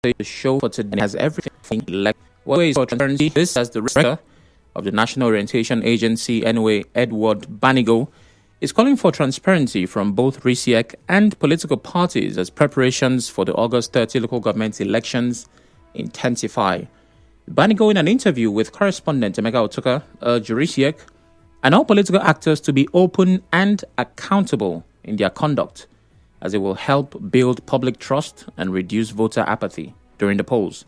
The show for today has everything like what is for transparency. This as the director of the National Orientation Agency, NOA, Edward Banigo, is calling for transparency from both RISIEC and political parties as preparations for the August 30 local government elections intensify. Banigo, in an interview with correspondent Emeka Otuka, urged RISIEC and all political actors to be open and accountable in their conduct, as it will help build public trust and reduce voter apathy during the polls.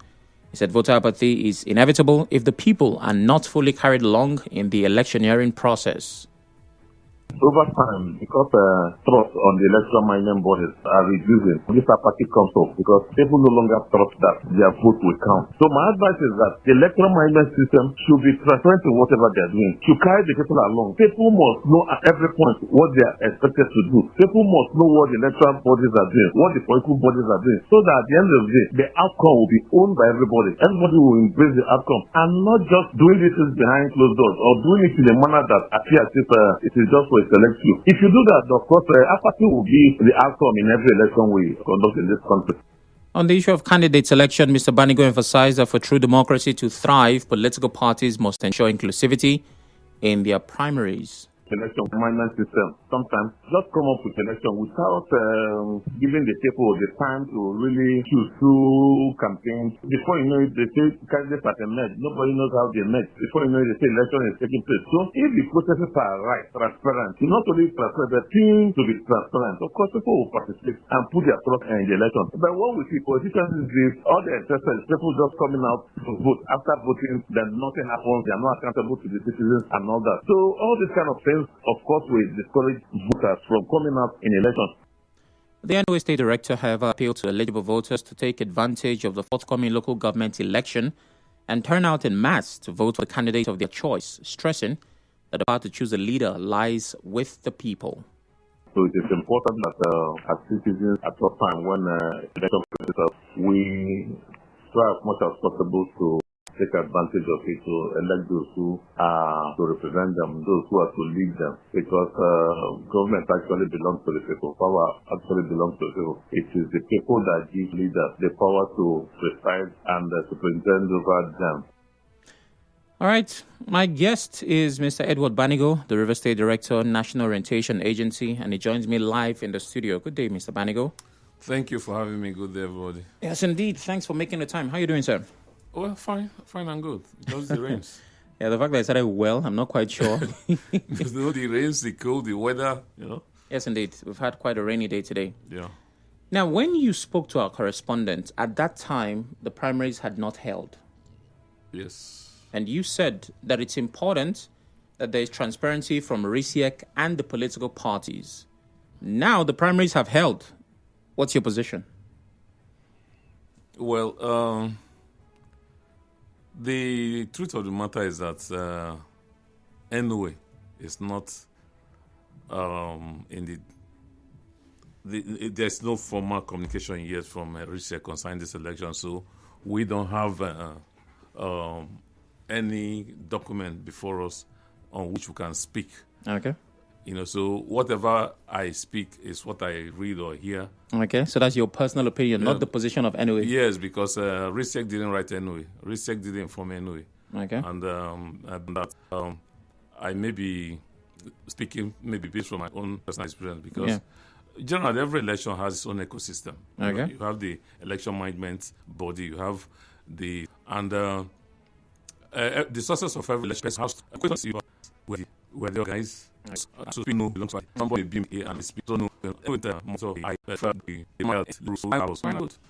He said voter apathy is inevitable if the people are not fully carried along in the electioneering process. Over time, because trust on the electoral management bodies are reducing, this apathy comes up because people no longer trust that their vote will count. So my advice is that the electoral management system should be transparent in whatever they are doing, to carry the people along. People must know at every point what they are expected to do. People must know what the electoral bodies are doing, what the political bodies are doing, so that at the end of the day, the outcome will be owned by everybody. Everybody will embrace the outcome and not just doing this behind closed doors or doing it in a manner that appears as if it is just for select you. If you do that, of course, apathy will be the outcome in every election we conduct in this country. On the issue of candidate selection, Mr. Banigo emphasized that for true democracy to thrive, political parties must ensure inclusivity in their primaries. Election management system sometimes just come up with election without giving the people the time to really choose through campaigns. Before you know it, they say candidates are emerged. Nobody knows how they emerge. Before you know it, they say election is taking place. So if the processes are right, transparent, not only transparent, but seem to be transparent, of course people will participate and put their trust in the election. But what we see politicians is this, all the interested people just coming out to vote. After voting, then nothing happens. They are not accountable to the citizens and all that. So all this kind of things, of course, will discourage voters from coming out in elections. The NOA State Director, however, appealed to eligible voters to take advantage of the forthcoming local government election and turn out en masse to vote for the candidate of their choice, stressing that the power to choose a leader lies with the people. So it is important that as citizens at that time when election process, we try as much as possible to take advantage of it, to elect those who are to represent them, those who are to lead them, because government actually belongs to the people. Power actually belongs to the people. It is the people that give leaders the power to preside and to present over them. All right. My guest is Mr. Edward Banigo, the River State Director, National Orientation Agency, and he joins me live in the studio. Good day, Mr. Banigo. Thank you for having me. Good day, everybody. Yes, indeed. Thanks for making the time. How are you doing, sir? Well, fine and good. Just the rains. Yeah, the fact that I started well, I'm not quite sure. Because the rains, the cold, the weather, Yes, indeed. We've had quite a rainy day today. Yeah. Now, when you spoke to our correspondent, at that time, the primaries had not held. Yes. And you said that it's important that there is transparency from RISIEC and the political parties. Now, the primaries have held. What's your position? Well, the truth of the matter is that NOA is not in there's no formal communication yet from RISIEC concerning this election, so we don't have any document before us on which we can speak. Okay. So whatever I speak is what I read or hear. Okay, so that's your personal opinion, not the position of NOA. Yes, because RISIEC didn't write NOA. RISIEC didn't inform NOA. Okay. And that I may be speaking maybe based from my own personal experience, because generally every election has its own ecosystem. Okay. You have the election management body, you have the sources of every election has to where the organize. So we know belongs to somebody being here and speak. So no, so I prefer the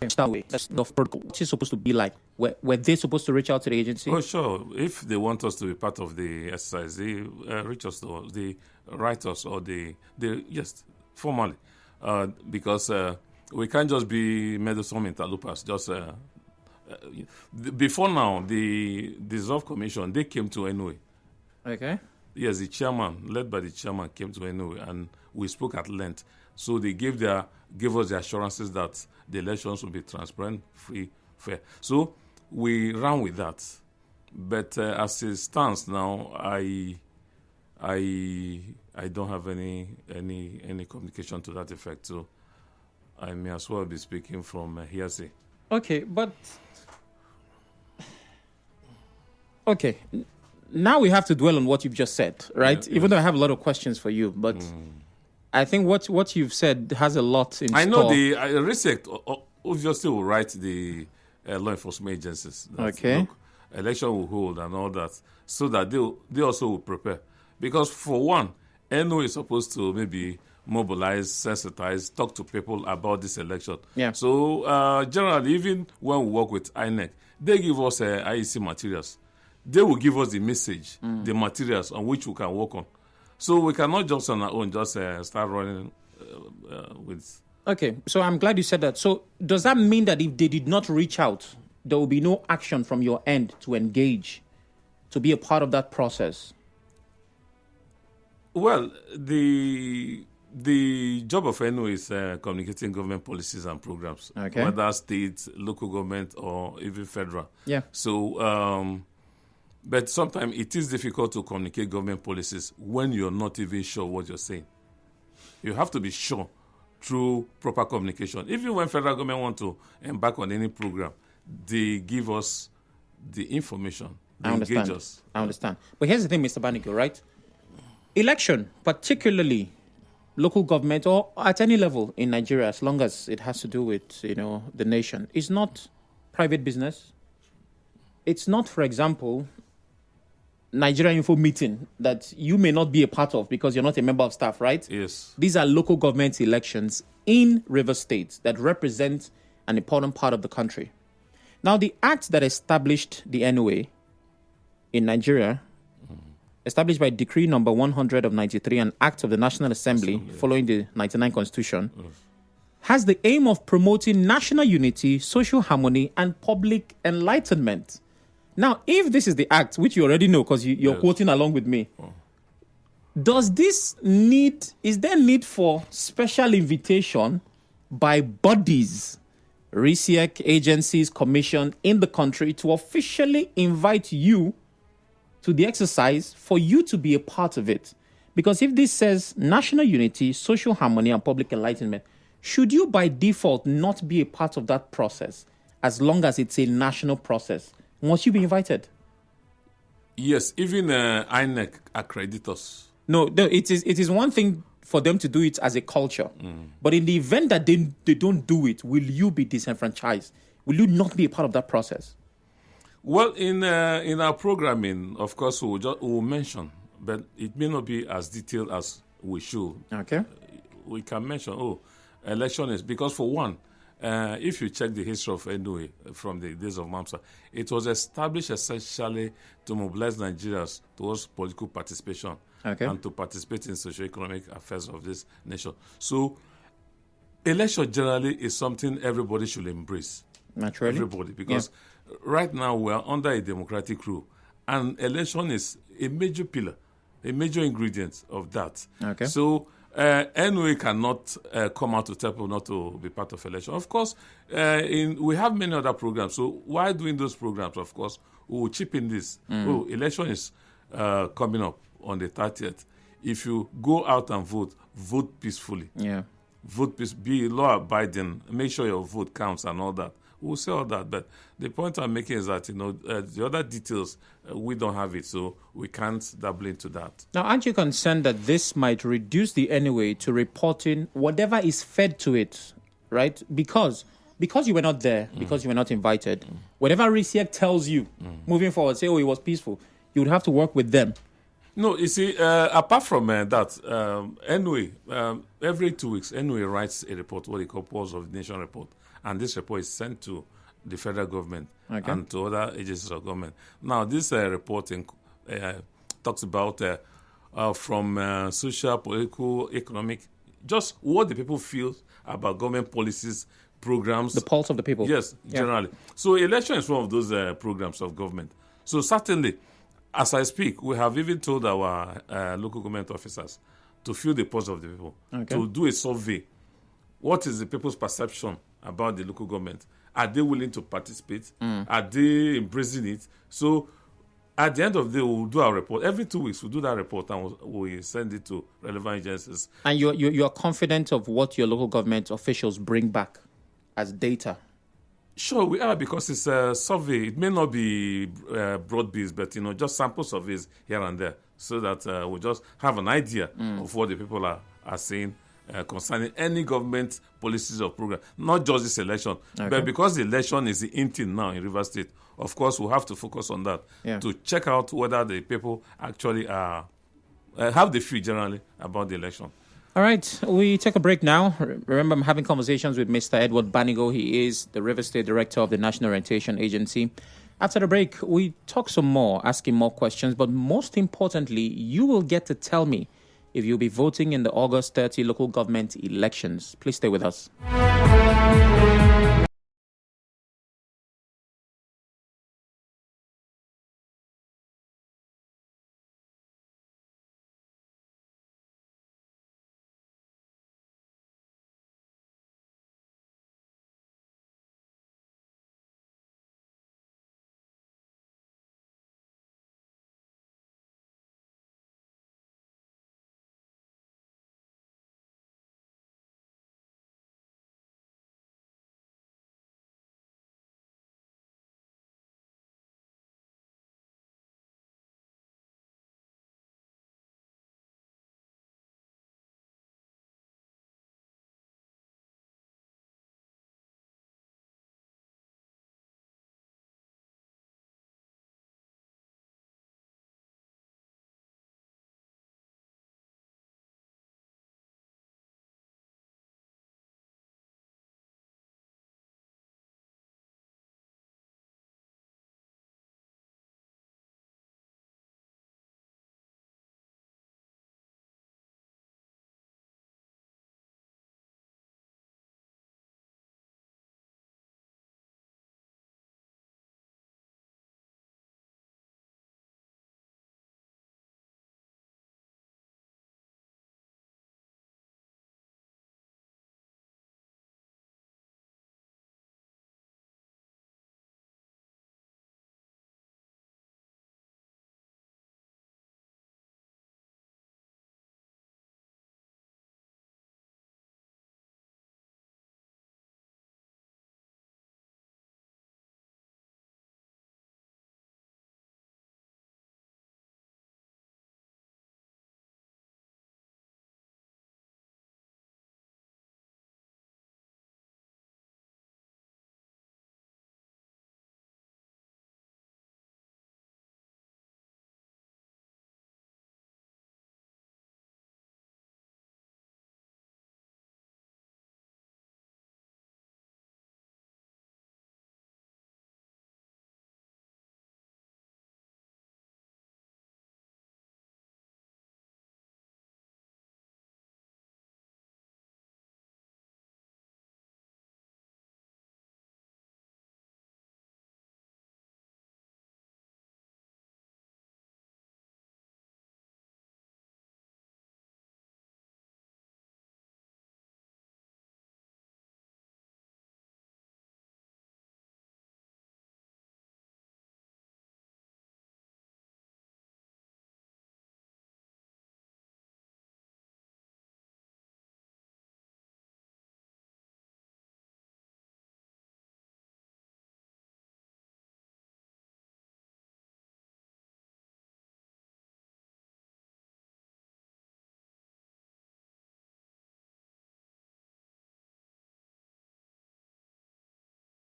start with that's the protocol. What's it supposed to be like? Were they supposed to reach out to the agency? Oh, sure. If they want us to be part of the exercise, they reach us to us, they write us, or they yes, formally, because we can't just be meddlesome interlopers. Just before now, the dissolved commission, they came to NOA. Okay. Yes, the chairman, led by the chairman, came to NOA, and we spoke at length. So they gave us the assurances that the elections will be transparent, free, fair. So we ran with that. But as it stands now, I don't have any communication to that effect. So I may as well be speaking from hearsay. Okay, but okay. Now we have to dwell on what you've just said, right? Even though I have a lot of questions for you, but I think what you've said has a lot in store. I know the RISEC obviously will write the law enforcement agencies. Okay. Look, election will hold and all that, so that they also will prepare. Because for one, NOA is supposed to maybe mobilize, sensitize, talk to people about this election. Yeah. So generally, even when we work with INEC, they give us IEC materials. They will give us the message, the materials on which we can work on. So we cannot just on our own just start running with. Okay, so I'm glad you said that. So does that mean that if they did not reach out, there will be no action from your end to engage, to be a part of that process? Well, the job of NOA is communicating government policies and programs, whether state, local government, or even federal. Yeah. So, but sometimes it is difficult to communicate government policies when you're not even sure what you're saying. You have to be sure through proper communication. Even when federal government want to embark on any program, they give us the information. They engage us. I understand. But here's the thing, Mr. Banigo, right? Election, particularly local government or at any level in Nigeria, as long as it has to do with, the nation, is not private business. It's not, for example, Nigeria Info meeting that you may not be a part of because you're not a member of staff, right? Yes. These are local government elections in Rivers State that represent an important part of the country. Now, the act that established the NOA in Nigeria, established by Decree number 100 of 93, an act of the National Assembly following the 99 Constitution, has the aim of promoting national unity, social harmony, and public enlightenment. Now, if this is the act, which you already know because you're quoting along with me, is there need for special invitation by bodies, RISEC, agencies, commission in the country to officially invite you to the exercise for you to be a part of it? Because if this says national unity, social harmony, and public enlightenment, should you by default not be a part of that process as long as it's a national process? Must you be invited? Yes, even INEC accredit us. No, it is one thing for them to do it as a culture. But in the event that they don't do it, will you be disenfranchised? Will you not be a part of that process? Well, in our programming, of course, we'll mention, but it may not be as detailed as we should. Okay. We can mention, election is, because for one, if you check the history of NOA from the days of MAMSA, it was established essentially to mobilize Nigerians towards political participation and to participate in socio-economic affairs of this nation. So, election generally is something everybody should embrace. Naturally. Everybody, because right now we are under a democratic rule, and election is a major pillar, a major ingredient of that. Okay. So, NOA cannot come out to tell people not to be part of election. Of course, we have many other programs. So while doing those programs, of course, we will chip in this. Election is coming up on the 30th. If you go out and vote peacefully. Yeah. Vote peacefully, be law-abiding, make sure your vote counts and all that. We'll say all that, but the point I'm making is that, the other details, we don't have it, so we can't dabble into that. Now, aren't you concerned that this might reduce the NOA to reporting whatever is fed to it, right? Because you were not there, because you were not invited, whatever RISEC tells you moving forward, say, it was peaceful, you would have to work with them. No, you see, apart from that, NOA, every 2 weeks, NOA writes a report, what they call Pulse of the Nation report. And this report is sent to the federal government and to other agencies of government. Now, this reporting talks about from social, political, economic, just what the people feel about government policies, programs. The pulse of the people. Yes, generally. So election is one of those programs of government. So certainly, as I speak, we have even told our local government officers to feel the pulse of the people, to do a survey. What is the people's perception about the local government? Are they willing to participate? Are they embracing it? So at the end of the day, we'll do our report. Every 2 weeks, we'll do that report and we'll send it to relevant agencies. And you're confident of what your local government officials bring back as data? Sure, we are, because it's a survey. It may not be broad-based, but just sample surveys here and there, so that we just have an idea of what the people are saying concerning any government policies or program. Not just this election, but because the election is the in thing now in Rivers State. Of course, we have to focus on that to check out whether the people actually have the feel generally about the election. All right, we take a break now. Remember, I'm having conversations with Mr. Edward Banigo. He is the Rivers State Director of the National Orientation Agency. After the break, we talk some more, asking more questions, but most importantly, you will get to tell me if you'll be voting in the August 30 local government elections. Please stay with us.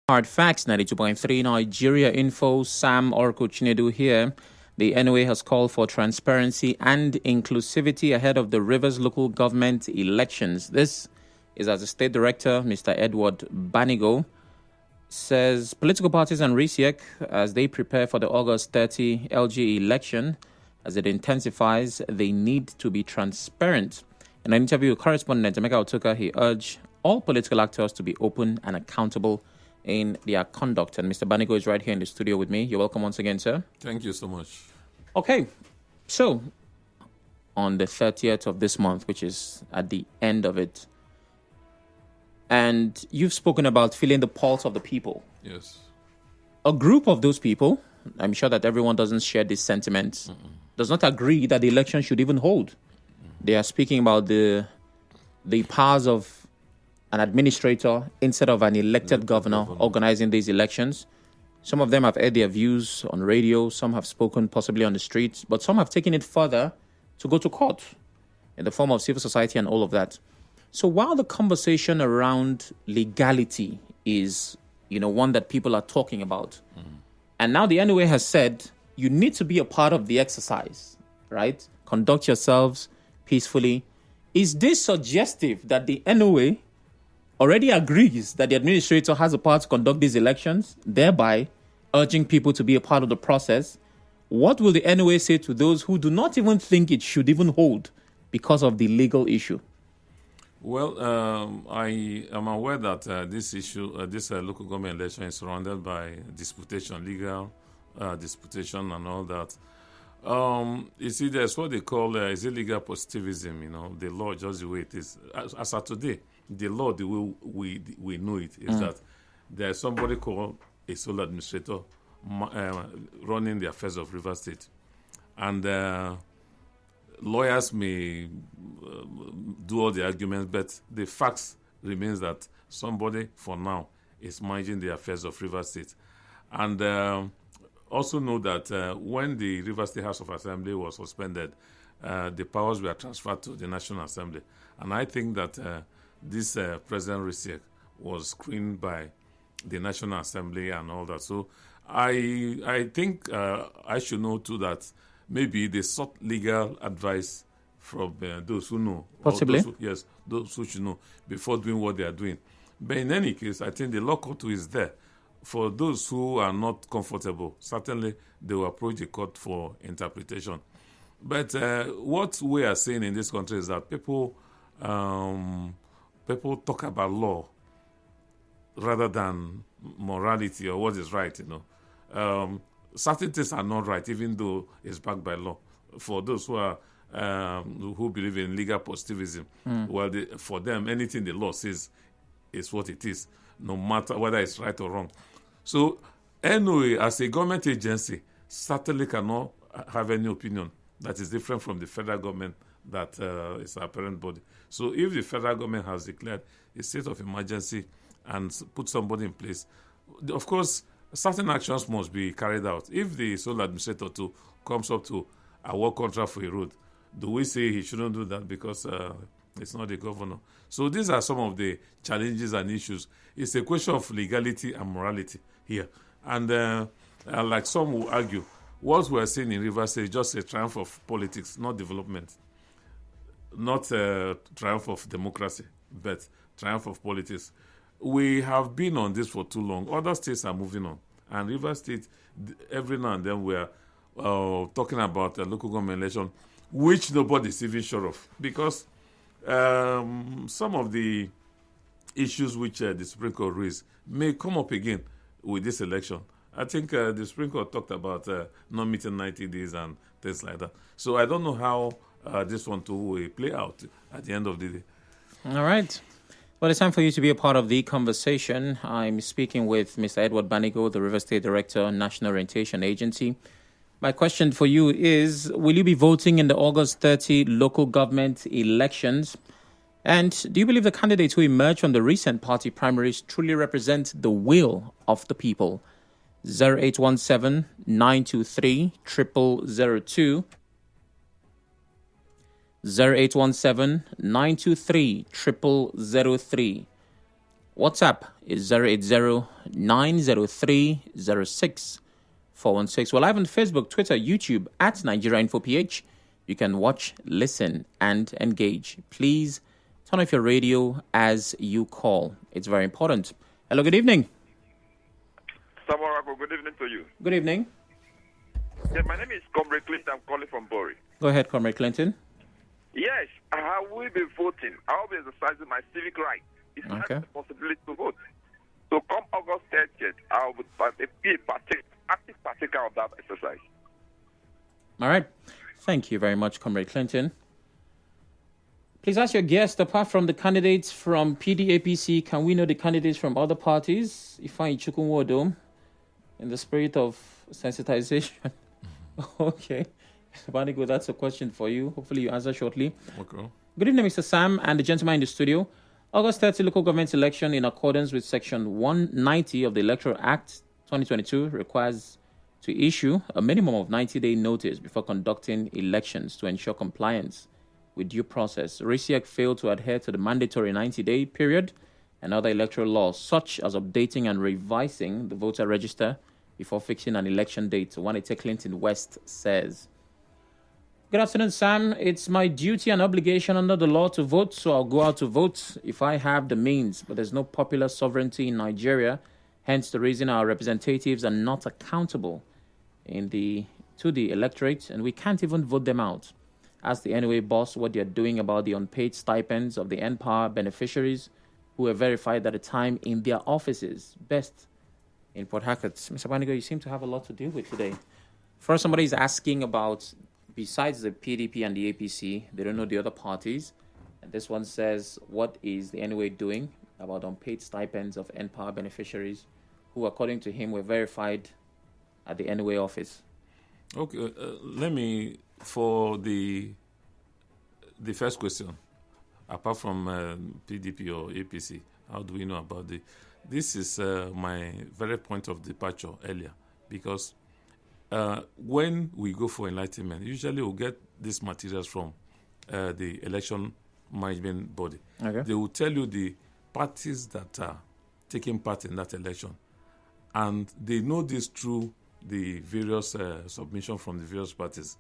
Hard Facts 92.3 Nigeria Info. Sam Orko Chinedu here. The NOA has called for transparency and inclusivity ahead of the Rivers local government elections. This is as the State Director, Mr. Edward Banigo, says political parties and RISIEC, as they prepare for the August 30 LG election, as it intensifies, they need to be transparent. In an interview with correspondent Emeka Otuka, he urged all political actors to be open and accountable in their conduct. And Mr. Banigo is right here in the studio with me. You're welcome once again, sir. Thank you so much. Okay, so on the 30th of this month, which is at the end of it, and you've spoken about feeling the pulse of the people. Yes. A group of those people, I'm sure that everyone doesn't share this sentiment, does not agree that the election should even hold. They are speaking about the powers of an administrator instead of an elected governor organizing these elections. Some of them have aired their views on radio, some have spoken possibly on the streets, but some have taken it further to go to court in the form of civil society and all of that. So while the conversation around legality is, one that people are talking about, and now the NOA has said you need to be a part of the exercise, right? Conduct yourselves peacefully. Is this suggestive that the NOA already agrees that the administrator has a part to conduct these elections, thereby urging people to be a part of the process? What will the NOA say to those who do not even think it should even hold because of the legal issue? Well, I am aware that this issue, this local government election is surrounded by disputation, legal disputation and all that. You see, there's what they call is illegal positivism, the law just the way it is. As of today, the law, the way we know it, is that there's somebody called a sole administrator running the affairs of River State. And lawyers may do all the arguments, but the facts remains that somebody, for now, is managing the affairs of River State. And also know that when the River State House of Assembly was suspended, the powers were transferred to the National Assembly. And I think that this President Risiek was screened by the National Assembly and all that. So I think I should know too that maybe they sought legal advice from those who know. Possibly. Those who should know before doing what they are doing. But in any case, I think the law court is there. For those who are not comfortable, certainly they will approach the court for interpretation. But what we are saying in this country is that people talk about law rather than morality or what is right, certain things are not right, even though it's backed by law. For those who are who believe in legal positivism, for them, anything the law says is what it is, no matter whether it's right or wrong. So, NOA, as a government agency, certainly cannot have any opinion that is different from the federal government that is our parent body. So, if the federal government has declared a state of emergency and put somebody in place, of course, certain actions must be carried out. If the sole administrator too comes up to award contract for a road, do we say he shouldn't do that because it's not the governor? So these are some of the challenges and issues. It's a question of legality and morality here. And like some will argue, what we're seeing in Rivers State is just a triumph of politics, not development. Not a triumph of democracy, but triumph of politics. We have been on this for too long. Other states are moving on. And Rivers State, every now and then we're talking about a local government election, which nobody's even sure of. Because some of the issues which the Supreme Court raised may come up again with this election. I think the Supreme Court talked about not meeting 90 days and things like that. So I don't know how this one will play out at the end of the day. All right. Well, it's time for you to be a part of the conversation. I'm speaking with Mr. Edward Banigo, the River State Director, National Orientation Agency. My question for you is, will you be voting in the August 30 local government elections? And do you believe the candidates who emerged from the recent party primaries truly represent the will of the people? 0817-923-0002. 0817-923-0003. WhatsApp is 080-903-06-416. We're live on Facebook, Twitter, YouTube at Nigeria Info PH. You can watch, listen, and engage. Please turn off your radio as you call. It's very important. Hello, good evening. Samarago, good evening to you. Good evening. Yeah, my name is Comrade Clinton. I'm calling from Bori. Go ahead, Comrade Clinton. Yes, I will be voting. I will be exercising my civic right. It's not Okay. a possibility to vote. So come August 30th, I will be active partaker of that exercise. All right. Thank you very much, Comrade Clinton. Please ask your guest, apart from the candidates from PDAPC, can we know the candidates from other parties? Ifeanyi Chukwuwodo, in the spirit of sensitization. Okay. Banigo, that's a question for you. Hopefully you answer shortly. Okay. Good evening, Mr. Sam and the gentleman in the studio. August 30 local government election in accordance with Section 190 of the Electoral Act 2022 requires to issue a minimum of 90-day notice before conducting elections to ensure compliance with due process. RISIEC failed to adhere to the mandatory 90-day period and other electoral laws, such as updating and revising the voter register before fixing an election date, Wanete Clinton West says. Good afternoon, Sam. It's my duty and obligation under the law to vote, so I'll go out to vote if I have the means. But there's no popular sovereignty in Nigeria, hence the reason our representatives are not accountable to the electorate, and we can't even vote them out. Ask the NOA boss what they're doing about the unpaid stipends of the NPower beneficiaries who were verified at a time in their offices. Best in Port Harcourt. Mr. Banigo, you seem to have a lot to deal with today. First, somebody is asking about, besides the PDP and the APC, they don't know the other parties. And this one says, what is the NOA doing about unpaid stipends of NPower beneficiaries who, according to him, were verified at the NOA office? Okay, let me, for the first question, apart from PDP or APC, how do we know about this is my very point of departure earlier, because when we go for enlightenment, usually we'll get these materials from the election management body. Okay. They will tell you the parties that are taking part in that election, and they know this through the various submission from the various parties.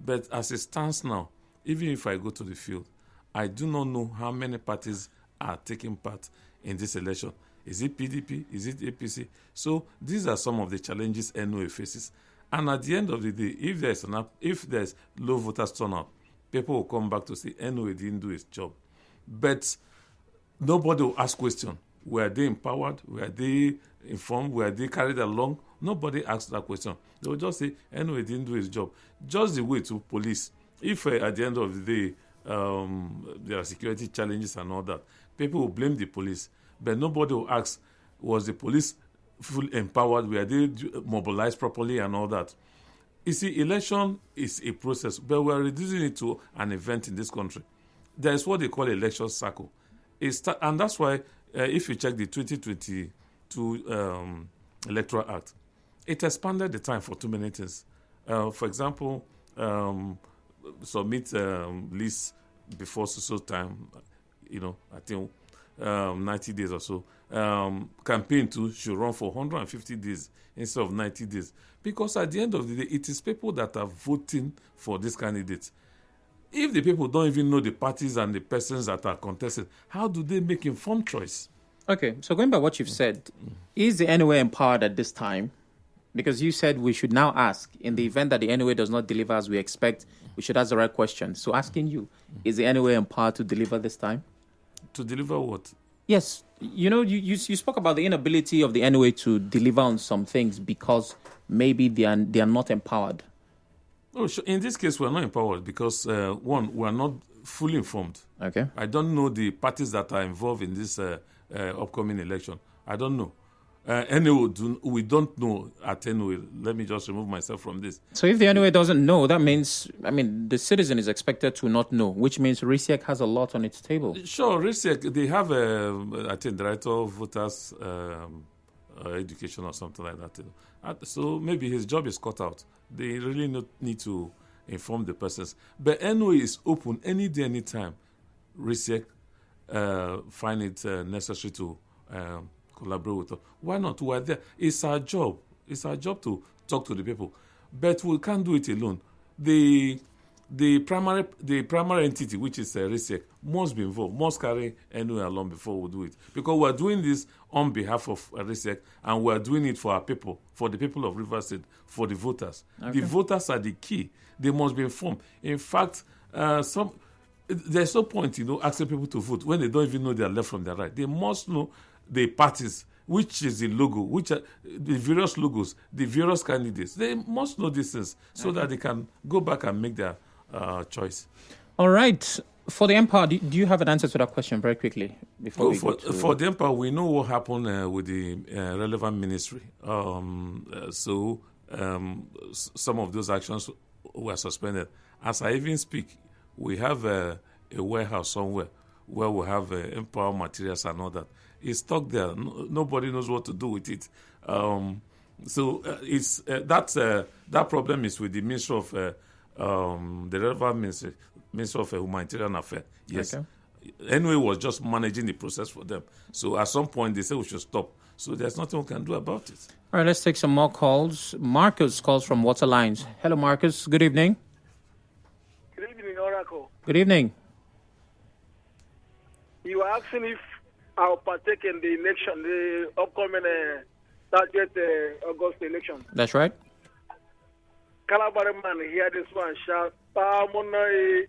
But as it stands now, even if I go to the field, I do not know how many parties are taking part in this election. Is it PDP? Is it APC? So these are some of the challenges NOA faces. And at the end of the day, if there's low voters turnout, people will come back to say NOA didn't do its job. But nobody will ask questions. Were they empowered? Were they informed? Were they carried along? Nobody asks that question. They will just say NOA didn't do its job. Just the way to police. If at the end of the day there are security challenges and all that, people will blame the police. But nobody will ask, was the police fully empowered? Were they mobilized properly and all that? You see, election is a process, but we are reducing it to an event in this country. There is what they call election cycle. And that's why, if you check the 2022 Electoral Act, it expanded the time for too many things. For example, submit lists before so time, I think 90 days or so. Campaign too should run for 150 days instead of 90 days. Because at the end of the day, it is people that are voting for these candidates. If the people don't even know the parties and the persons that are contested, how do they make informed choice? Okay, so going by what you've said, is the NOA empowered at this time? Because you said we should now ask, in the event that the NOA does not deliver as we expect, we should ask the right question. So asking you, is the NOA empowered to deliver this time? To deliver what? Yes. You spoke about the inability of the NOA to deliver on some things because maybe they are not empowered. Oh, sure. In this case, we're not empowered because, one, we're not fully informed. Okay. I don't know the parties that are involved in this upcoming election. I don't know. We don't know at NOA. Let me just remove myself from this. So if the NOA doesn't know, that means, the citizen is expected to not know, which means RISIEC has a lot on its table. Sure, RISIEC, they have, I think, Director of Voters Education or something like that. So maybe his job is cut out. They really need to inform the persons. But NOA is open any day, any time. RISIEC find it necessary to collaborate with us. Why not? We're there. It's our job. It's our job to talk to the people. But we can't do it alone. The primary entity, which is RISIEC, must be involved, must carry NOA along before we do it. Because we're doing this on behalf of RISIEC, and we're doing it for our people, for the people of Rivers State, for the voters. Okay. The voters are the key. They must be informed. In fact, there's no point, asking people to vote when they don't even know their left from their right. They must know the parties, which is the logo, which are the various logos, the various candidates. They must know these things so that they can go back and make their choice. All right. For the Empire, do you have an answer to that question very quickly? For the Empire, we know what happened with the relevant ministry. So some of those actions were suspended. As I even speak, we have a warehouse somewhere where we have empower materials and all that. It's stuck there. Nobody knows what to do with it. It's that problem is with the Ministry of the relevant Ministry of Humanitarian Affairs. Yes. Okay. NOA was just managing the process for them. So at some point they say we should stop. So there's nothing we can do about it. All right, let's take some more calls. Marcus calls from Waterlines. Hello, Marcus. Good evening. Good evening, Oracle. Good evening. You were asking if I'll partake in the election, the upcoming target August election. That's right. Calabar man hear this one shout, Pamona,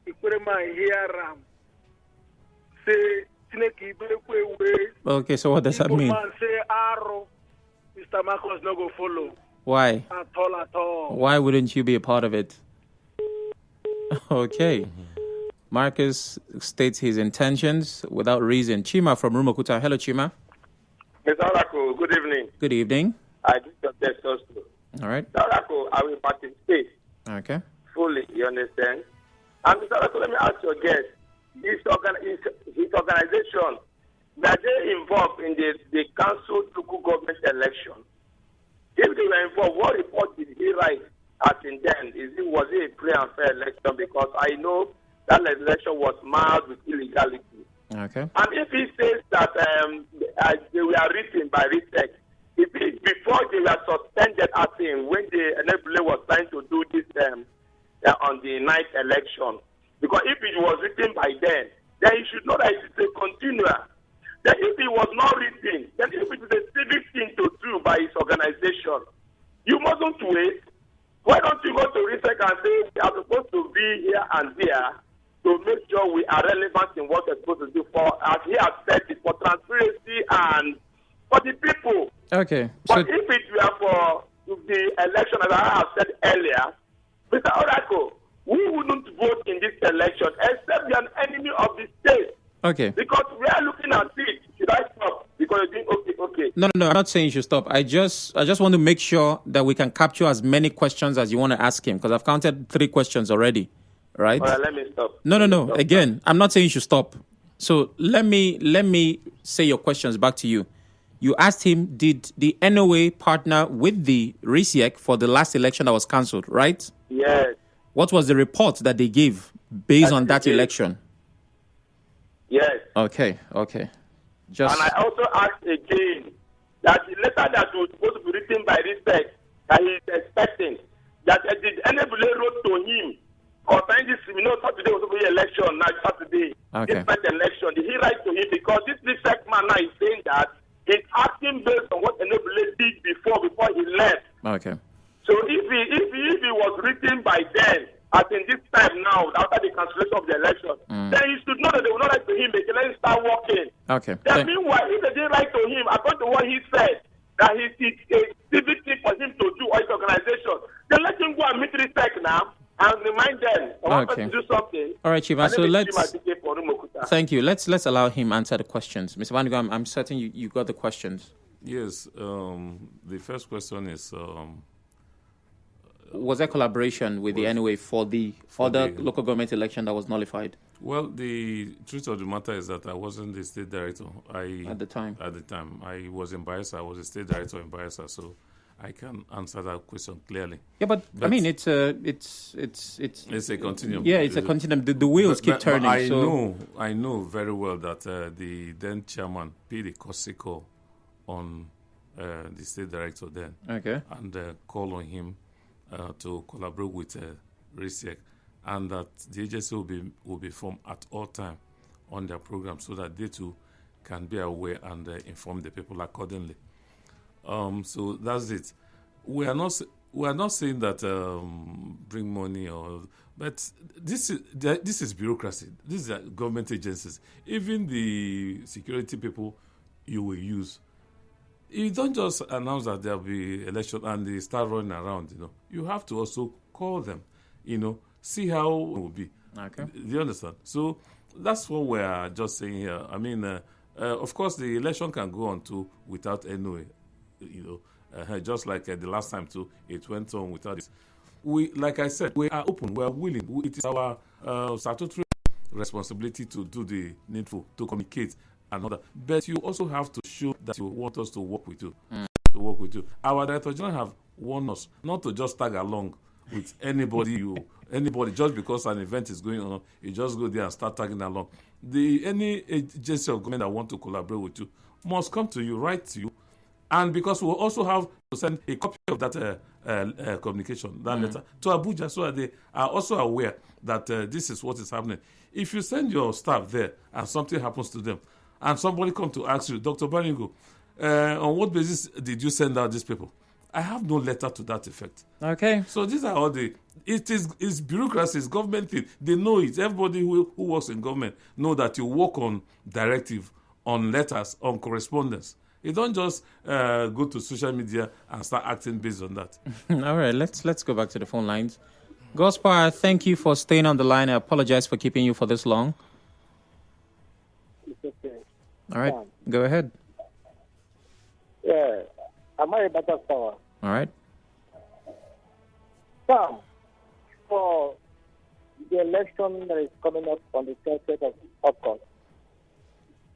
Ikweman hear Ram. Say, Snake, Okay, so what does that mean? Man say, Arrow, Mr. Marcos no go follow. Why? At all. Why wouldn't you be a part of it? Okay. Marcus states his intentions without reason. Chima from Rumokuta. Hello, Chima. Mr. Oracle, good evening. Good evening. I did your test also. All right. Mr. Oracle, I will participate Okay. fully, you understand? And Mr. Oracle, let me ask your guest, his organization, were they involved in the council local government election? If they were involved, what report did he write as in then? Was it a free and fair election? Because I know that election was marred with illegality. Okay. And if he says that they were written by RISEC, before they were suspended as in when the NWA was trying to do this on the ninth election, because if it was written by then he should know that it is a continuer. Then if it was not written, then if it is a civic thing to do by his organization, you mustn't wait. Why don't you go to RISEC and say we are supposed to be here and there to make sure we are relevant in what we're supposed to do for, as he has said, it for transparency and for the people. Okay. But if it were for the election, as I have said earlier, Mr. Oracle, we wouldn't vote in this election except we are an enemy of the state. Okay. Because we are looking at it. Should I stop? Because you think, okay. No, I'm not saying you should stop. I just want to make sure that we can capture as many questions as you want to ask him, because I've counted 3 questions already. Right? All right, let me stop. No. Again, I'm not saying you should stop. So let me say your questions back to you. You asked him, did the NOA partner with the RISEC for the last election that was cancelled, right? Yes. What was the report that they gave based on that election? Yes. Okay. And I also asked again that the letter that was supposed to be written by RISEC that he is expecting, that did NWA wrote to him concerning this, Saturday was supposed to be election, now Saturday. Okay. This first election, did he write to him? Because this RISEC man now is saying that he's acting based on what NWA did before he left. Okay. So if he was written by then, as in this time now, after the cancellation of the election, then he should know that they will not write to him, they can let him start working. Okay. Then meanwhile, if they didn't write to him, according to what he said, that it's a civic thing for him to do or his organization, then let him go and meet RISEC now and remind them to do something. All right, Chiva. So thank you. Let's allow him answer the questions. Mr. Banigo, I'm certain you got the questions. Yes. The first question is... was there collaboration with the NOA for the local government election that was nullified? Well, the truth of the matter is that I wasn't the state director. At the time, I was in Bayelsa. I was a state director in Bayelsa, so I can answer that question clearly. Yeah, but I mean, it's a continuum. Yeah, it's a continuum. The wheels keep turning. I know very well that the then chairman paid a call on the state director then. Okay. And call on him to collaborate with RISEC, and that the agency will be formed at all time on their program, so that they too can be aware and inform the people accordingly. So that's it. We are not saying that bring money but this is bureaucracy. These are government agencies. Even the security people you will use. You don't just announce that there will be election and they start running around. You have to also call them. See how it will be. Okay. Do you understand? So that's what we are just saying here. I mean, of course, the election can go on too without NOA. Just like the last time too, it went on without this. Like I said, we are open. We are willing. It is our statutory responsibility to do the needful, to communicate and all that. But you also have to show that you want us to work with you. To work with you. Our Director General have warned us not to just tag along with anybody just because an event is going on, you just go there and start tagging along. Any agency of government that want to collaborate with you must come to you, write to you, and because we'll also have to send a copy of that communication, that letter, to Abuja, so that they are also aware that this is what is happening. If you send your staff there and something happens to them, and somebody come to ask you, Dr. Banigo, on what basis did you send out these people? I have no letter to that effect. Okay. So these are all it's bureaucracy, it's government thing. They know it. Everybody who works in government know that you work on directive, on letters, on correspondence. You don't just go to social media and start acting based on that. All right, let's go back to the phone lines. Gospar, thank you for staying on the line. I apologize for keeping you for this long. It's okay. All right, go ahead. Yeah. Am I a better power? All right. Sam, for the election that is coming up on the 30th of August,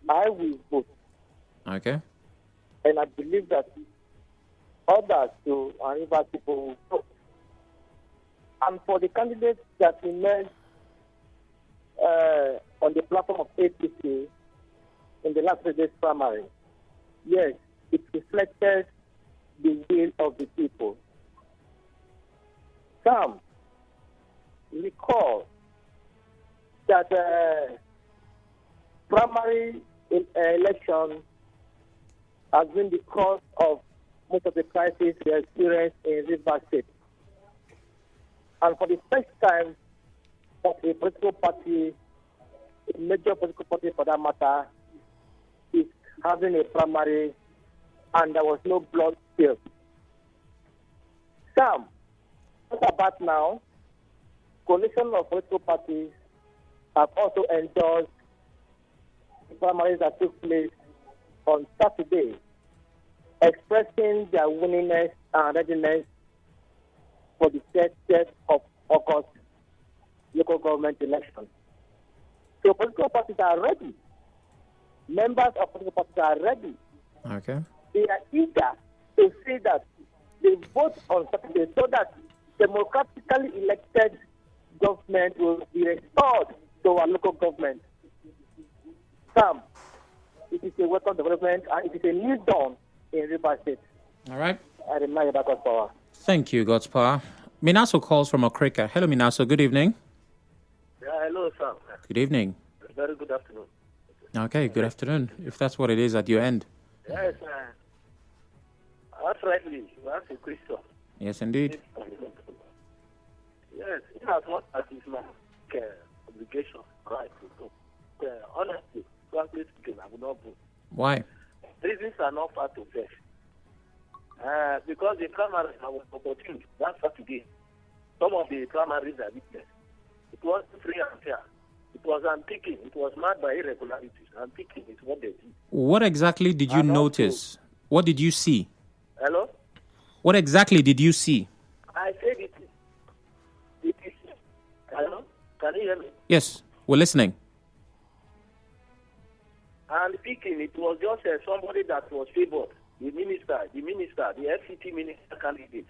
I will vote. Okay. And I believe that others too, and River people will vote. And for the candidates that emerged on the platform of APC in the last 3 days primary, yes, it reflected the will of the people. Some recall that primary election has been the cause of most of the crises we experienced in River State. And for the first time that a political party, a major political party for that matter, is having a primary and there was no blood spilled. Sam, what about now? Coalition of political parties have also endorsed the primaries that took place on Saturday, expressing their willingness and readiness for the 30th of August local government election. So political parties are ready. Members of political parties are ready. Okay. They are eager to say that they vote on Saturday so that democratically elected government will be restored to our local government. Sam, it is a welcome development and it is a new dawn in River State. All right. I remind you about God's power. Thank you, God's power. Minaso calls from Okrika. Hello, Minaso. Good evening. Yeah, hello, Sam. Good evening. Very good afternoon. Okay, good afternoon, if that's what it is at your end. Yes, that's rightly. You ask a question. Yes, indeed. Yes, it has not as is my obligation, right, to do. Honestly, frankly speaking, I would not vote. Why? Reasons are not far to fetch. Because the primaries are opportune. That's Saturday. Some of the primaries are witnessed. It was free and fair. It was unpicking. It was marked by irregularities. Unpicking is what they did. What exactly did you notice? What did you see? Hello? What exactly did you see? I said it is. Hello? Can you hear me? Yes, we're listening. And speaking, it was just somebody that was favored. The minister, the FCT minister candidate.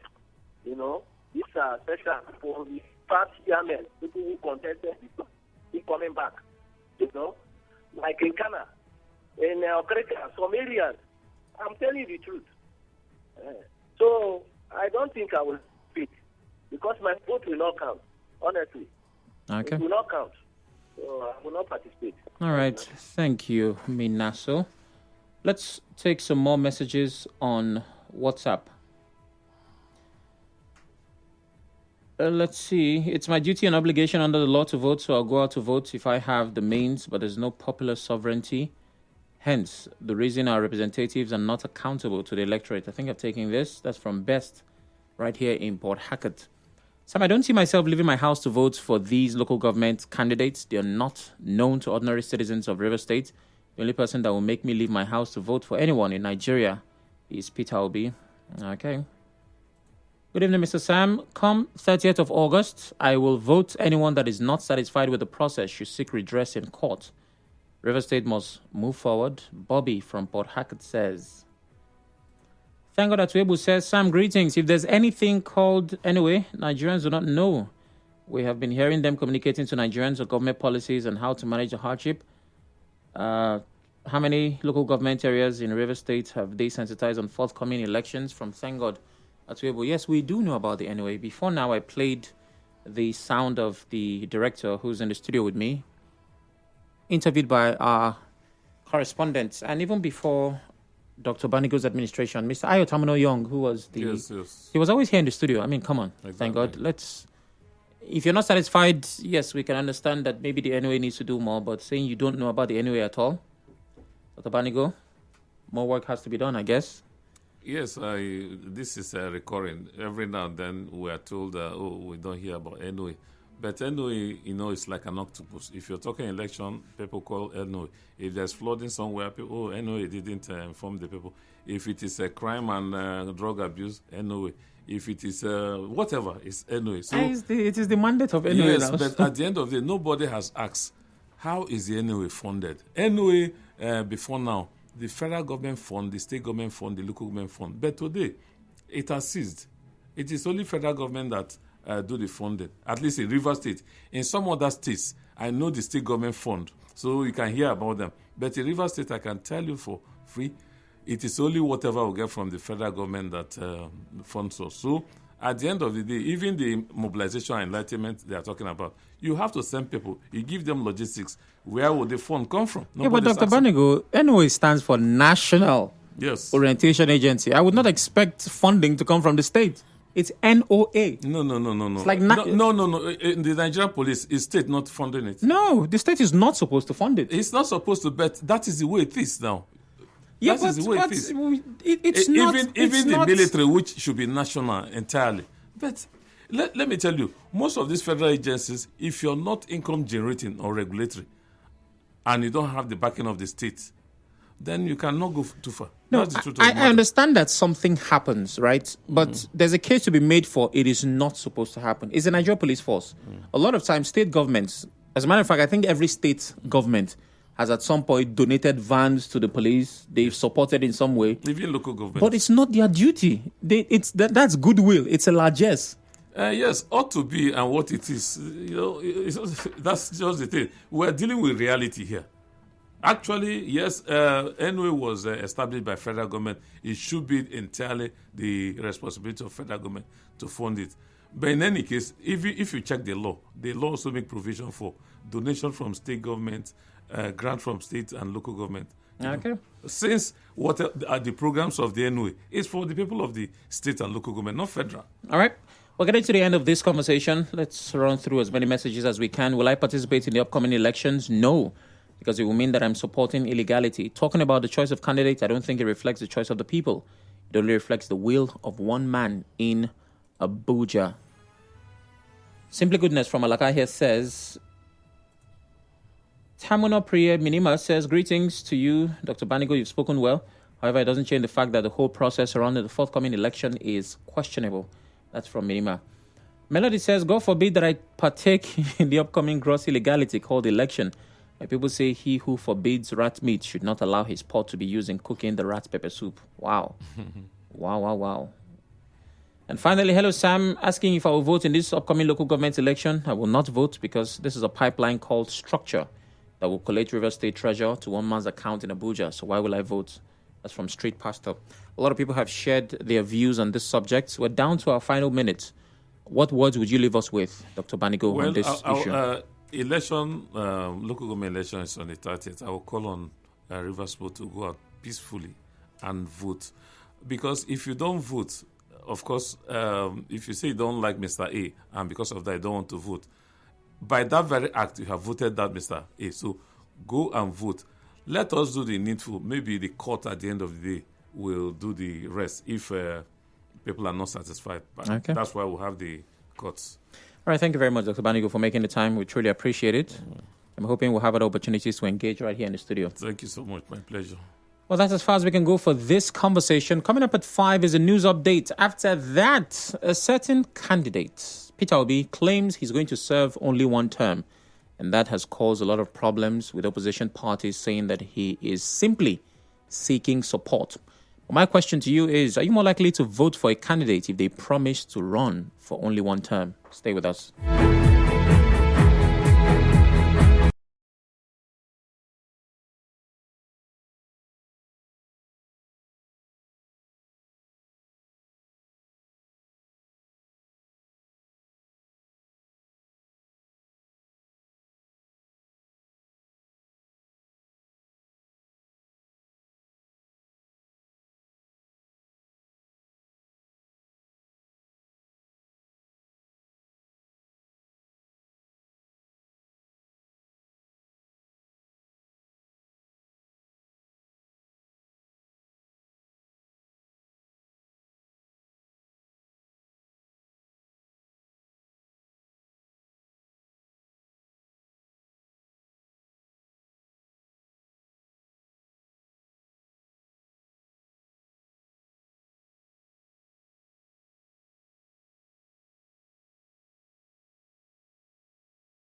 You know, these are special for the past chairmen, people who contested before, coming back. You know, like in Ghana, in Okrika, some areas. I'm telling you the truth. So I don't think I will speak because my vote will not count. Honestly, Okay. it will not count. So I will not participate. All right. Thank you, Minaso. Let's take some more messages on WhatsApp. Let's see. It's my duty and obligation under the law to vote, so I'll go out to vote if I have the means, but there's no popular sovereignty. Hence, the reason our representatives are not accountable to the electorate. I think I've taken this. That's from Best, right here in Port Hackett. Sam, I don't see myself leaving my house to vote for these local government candidates. They are not known to ordinary citizens of River State. The only person that will make me leave my house to vote for anyone in Nigeria is Peter Obi. Okay. Good evening, Mr. Sam. Come 30th of August, I will vote. Anyone that is not satisfied with the process should seek redress in court. River State must move forward. Bobby from Port Hackett says. Thank God that Webu says, Sam, greetings. If there's anything called NOA, Nigerians do not know. We have been hearing them communicating to Nigerians on government policies and how to manage the hardship. How many local government areas in River State have they sensitized on forthcoming elections? From Thank God at Webu. Yes, we do know about the NOA. Before now, I played the sound of the director who's in the studio with me, interviewed by our correspondents, and even before Dr. Banigo's administration, Mr. Ayo Tamino Young, who was the... Yes. He was always here in the studio. I mean, come on. Exactly. Thank God. If you're not satisfied, yes, we can understand that maybe the NOA needs to do more, but saying you don't know about the NOA at all, Dr. Banigo, more work has to be done, I guess. Yes, this is recurring. Every now and then we are told, we don't hear about NOA. But NOA, it's like an octopus. If you're talking election, people call NOA. If there's flooding somewhere, people, NOA didn't inform the people. If it is a crime and drug abuse, NOA. If it is whatever, it's NOA. So it is the mandate of NOA. Yes, now. but at the end of the day, nobody has asked, how is the NOA funded? NOA, before now, the federal government fund, the state government fund, the local government fund. But today, it has ceased. It is only federal government that do the funding, at least in Rivers State. In some other states, I know the state government fund, so you can hear about them. But in Rivers State, I can tell you for free, it is only whatever we get from the federal government that funds us. So at the end of the day, even the mobilization and enlightenment they are talking about, you have to send people. You give them logistics. Where would the fund come from? But Dr. Banigo, NOA stands for National Orientation Agency. I would not expect funding to come from the state. It's NOA. No. It's like no. The Nigerian police is state not funding it. No, the state is not supposed to fund it. It's not supposed to, but that is the way it is now. Yeah, that is the way it is. It's not. Even the military, which should be national entirely. But let me tell you, most of these federal agencies, if you're not income generating or regulatory, and you don't have the backing of the state, then you cannot go too far. No, that's the truth of the matter. I understand that something happens, right? But there's a case to be made for it is not supposed to happen. It's the Nigerian police force. A lot of times, state governments, as a matter of fact, I think every state government has at some point donated vans to the police. They've supported in some way. Even local government. But it's not their duty. That's goodwill. It's a largesse. Yes, ought to be, and what it is. That's just the thing. We're dealing with reality here. Actually, yes, NOA was established by federal government. It should be entirely the responsibility of federal government to fund it. But in any case, if you check the law also makes provision for donation from state government, grant from state and local government. Okay. Since what are the programs of the NOA is for the people of the state and local government, not federal. All right. We're getting to the end of this conversation. Let's run through as many messages as we can. Will I participate in the upcoming elections? No, because it will mean that I'm supporting illegality. Talking about the choice of candidates, I don't think it reflects the choice of the people. It only reflects the will of one man in Abuja. Simply Goodness from Alaka here says, Tamuno Priya Minima says, greetings to you, Dr. Banigo. You've spoken well. However, it doesn't change the fact that the whole process around the forthcoming election is questionable. That's from Minima. Melody says, God forbid that I partake in the upcoming gross illegality called election. My people say he who forbids rat meat should not allow his pot to be used in cooking the rat pepper soup. Wow. Wow. And finally, hello, Sam, asking if I will vote in this upcoming local government election. I will not vote because this is a pipeline called Structure that will collate River State treasure to one man's account in Abuja. So why will I vote? That's from Street Pastor. A lot of people have shared their views on this subject. We're down to our final minute. What words would you leave us with, Dr. Banigo, on this issue? Local government election is on the 30th. I will call on River State to go out peacefully and vote. Because if you don't vote, of course, if you say you don't like Mr. A, and because of that you don't want to vote, by that very act, you have voted that Mr. A. So go and vote. Let us do the needful. Maybe the court at the end of the day will do the rest if people are not satisfied. But that's why we'll have the courts. All right. Thank you very much, Dr. Banigo, for making the time. We truly appreciate it. I'm hoping we'll have other opportunities to engage right here in the studio. Thank you so much. My pleasure. Well, that's as far as we can go for this conversation. Coming up at 5 is a news update. After that, a certain candidate, Peter Obi, claims he's going to serve only one term. And that has caused a lot of problems with opposition parties saying that he is simply seeking support. My question to you is, are you more likely to vote for a candidate if they promise to run for only one term? Stay with us.